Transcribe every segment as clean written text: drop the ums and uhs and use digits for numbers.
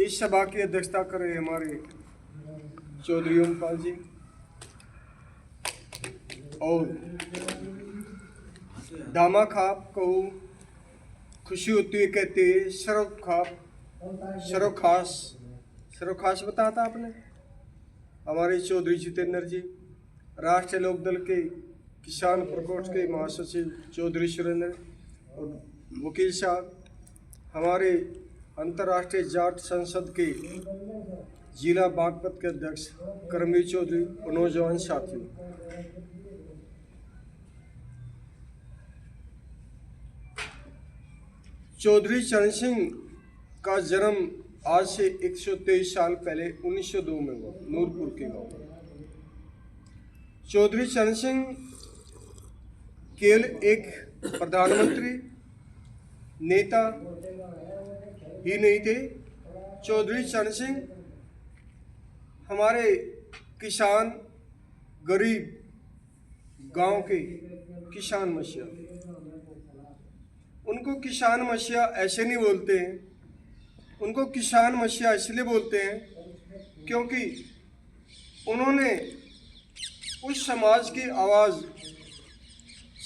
इस सभा की अध्यक्षता कर रहे हमारे चौधरी ओमपाल जी और दामा खाप को खुशी होती है कहते हैं सरोखास बताया था आपने। हमारे चौधरी जितेंद्र जी, राष्ट्रीय लोकदल के किसान प्रकोष्ठ के महासचिव चौधरी सुरेंद्र और वकील साहब, हमारे अंतर्राष्ट्रीय जाट संसद के जिला बागपत के अध्यक्ष करमवीर चौधरी और नौजवान साथियों, चौधरी चरण सिंह का जन्म आज से 123 साल पहले 1902 में हुआ नूरपुर के गांव में। चौधरी चरण सिंह केवल एक प्रधानमंत्री नेता ही नहीं थे, चौधरी चरण सिंह हमारे किसान, गरीब गांव के किसान मसीहा। उनको किसान मसीहा ऐसे नहीं बोलते हैं, उनको किसान मसीहा इसलिए बोलते हैं क्योंकि उन्होंने उस समाज की आवाज़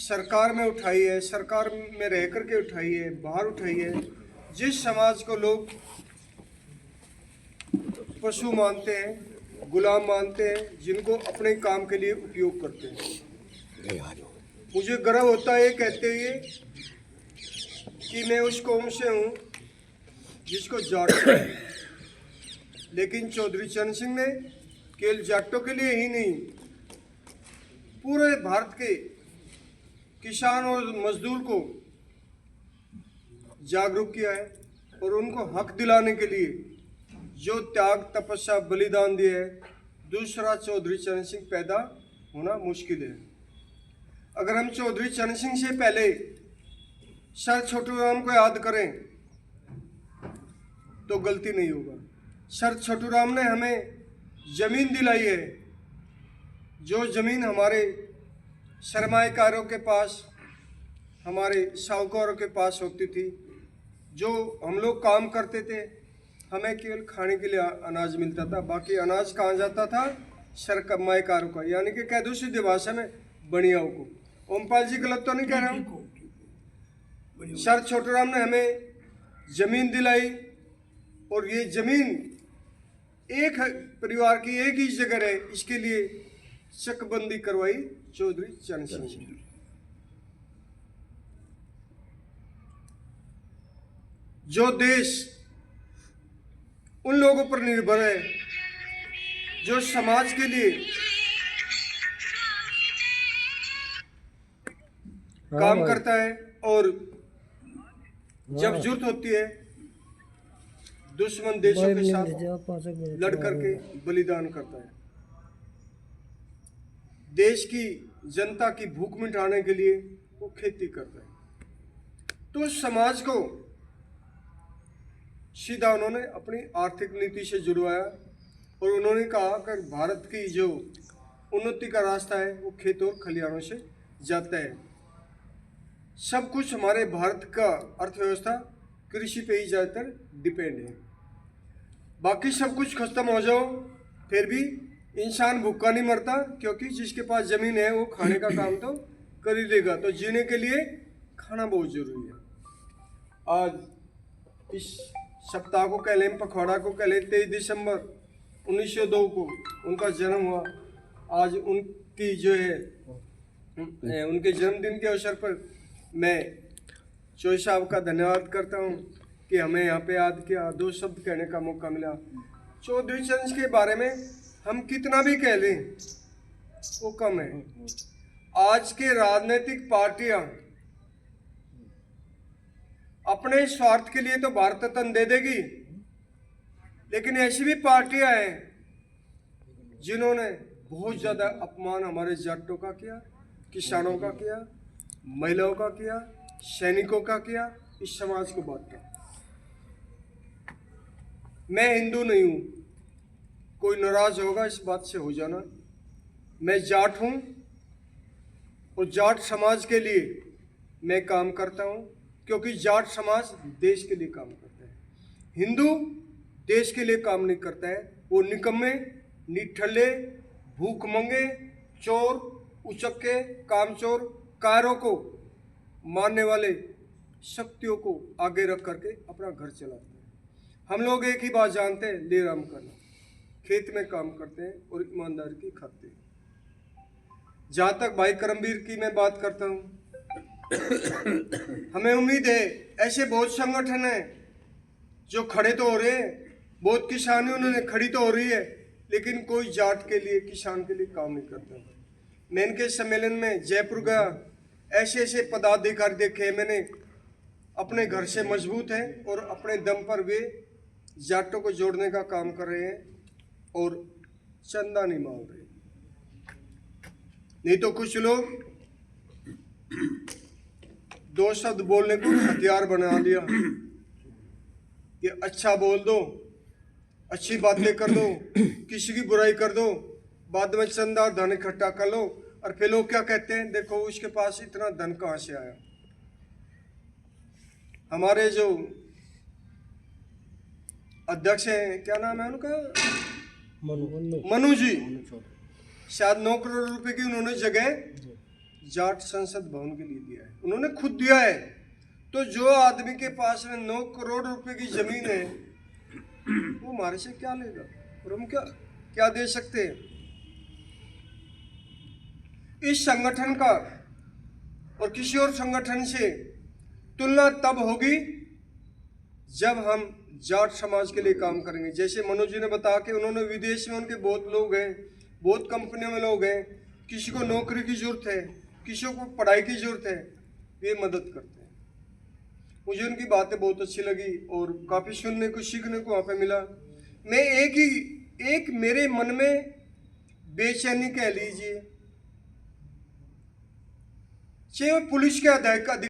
सरकार में उठाई है, सरकार में रह कर के उठाई है, बाहर उठाई है, जिस समाज को लोग पशु मानते हैं, गुलाम मानते हैं, जिनको अपने काम के लिए उपयोग करते हैं। मुझे गर्व होता है कहते हुए कि मैं उस कौम से हूँ जिसको जाट, लेकिन चौधरी चरण सिंह ने केवल जाटों के लिए ही नहीं, पूरे भारत के किसान और मजदूर को जागरूक किया है और उनको हक दिलाने के लिए जो त्याग, तपस्या, बलिदान दिए है, दूसरा चौधरी चरण सिंह पैदा होना मुश्किल है। अगर हम चौधरी चरण सिंह से पहले सर छोटू राम को याद करें तो गलती नहीं होगा। सर छोटू राम ने हमें जमीन दिलाई है, जो जमीन हमारे सरमाएकारों के पास, हमारे साहूकारों के पास होती थी, जो हम लोग काम करते थे, हमें केवल खाने के लिए अनाज मिलता था, बाकी अनाज कहाँ जाता था? सरमाएकारों का, यानी कि कह दो सीधे भाषा में बनियाओं को। ओमपाल जी गलत तो नहीं कह रहा हूँ? सर छोटू राम ने हमें जमीन दिलाई और ये जमीन एक परिवार की एक ही जगह है, इसके लिए चकबंदी करवाई चौधरी चरण सिंह। जो देश उन लोगों पर निर्भर है जो समाज के लिए काम करता है और जब जरूरत होती है दुश्मन देशों के साथ लड़ करके बलिदान करता है, देश की जनता की भूख मिटाने के लिए वो खेती करता है। तो समाज को सीधा उन्होंने अपनी आर्थिक नीति से जुड़वाया और उन्होंने कहा कि भारत की जो उन्नति का रास्ता है वो खेत और खलिहानों से जाता है। सब कुछ हमारे भारत का अर्थव्यवस्था कृषि पे ही ज़्यादातर डिपेंड है। बाकी सब कुछ खत्म हो जाओ फिर भी इंसान भूखा नहीं मरता, क्योंकि जिसके पास ज़मीन है वो खाने का काम तो कर ही लेगा। तो जीने के लिए खाना बहुत ज़रूरी है। आज इस सप्ताह को कह लें, पखवाड़ा को कह लें, 23 दिसंबर 1902 को उनका जन्म हुआ। आज उनकी जो है उनके जन्मदिन के अवसर पर मैं चौधरी साहब का धन्यवाद करता हूँ कि हमें यहाँ पे याद किया, दो शब्द कहने का मौका मिला। चौधरी चरण के बारे में हम कितना भी कह लें वो कम है। आज के राजनीतिक पार्टियां अपने स्वार्थ के लिए तो भारत रत्न दे देगी, लेकिन ऐसी भी पार्टियां हैं जिन्होंने बहुत ज़्यादा अपमान हमारे जाटों का किया, किसानों का किया, महिलाओं का किया, सैनिकों का किया, इस समाज को बांटा। मैं हिंदू नहीं हूँ, कोई नाराज होगा इस बात से हो जाना। मैं जाट हूँ और जाट समाज के लिए मैं काम करता हूँ, क्योंकि जाट समाज देश के लिए काम करता है। हिंदू देश के लिए काम नहीं करता है, वो निकम्मे, निठल्ले, भूखमंगे, चोर, उचक्के, कामचोर, कायरों को मारने वाले शक्तियों को आगे रख करके अपना घर चलाते हैं। हम लोग एक ही बात जानते हैं, ले राम करना, खेत में काम करते हैं और ईमानदारी की खाते हैं। जहाँ तक भाई करमवीर की मैं बात करता हूँ, हमें उम्मीद है ऐसे बहुत संगठन हैं जो खड़े तो हो रहे हैं, बहुत किसानी उन्होंने खड़ी तो हो रही है, लेकिन कोई जाट के लिए, किसान के लिए काम नहीं करता। मैं इनके सम्मेलन में जयपुर गया, ऐसे ऐसे पदाधिकारी देखे मैंने, अपने घर से मजबूत हैं और अपने दम पर वे जाटों को जोड़ने का काम कर रहे हैं और चंदा नहीं मांग रहे। नहीं तो कुछ लोग दो शब्द बोलने को हथियार बना लिया कि अच्छा बोल दो, अच्छी बातें कर दो, किसी की बुराई कर दो, बाद में चंदा और धन इकट्ठा कर लो, और फिर लोग क्या कहते हैं, देखो उसके पास इतना धन कहाँ से आया। हमारे जो अध्यक्ष हैं, क्या नाम है उनका, मनु जी, शायद 9 करोड़ रुपए की उन्होंने जगह जाट संसद भवन के लिए दिया है, उन्होंने खुद दिया है। तो जो आदमी के पास में 9 करोड़ रुपए की जमीन है, वो हमारे से क्या लेगा और हम क्या क्या दे सकते हैं। इस संगठन का और किसी और संगठन से तुलना तब होगी जब हम जाट समाज के लिए काम करेंगे। जैसे मनोज जी ने बताया कि उन्होंने विदेश में, उनके बहुत लोग हैं, बहुत कंपनियों में लोग हैं, किसी को नौकरी की जरूरत है, किसी को पढ़ाई की जरूरत है, वे मदद करते हैं। मुझे उनकी बातें बहुत अच्छी लगी और काफ़ी सुनने को, सीखने को वहाँ पे मिला। मैं एक मेरे मन में बेचैनी कह लीजिए, चाहे पुलिस के अधिकारी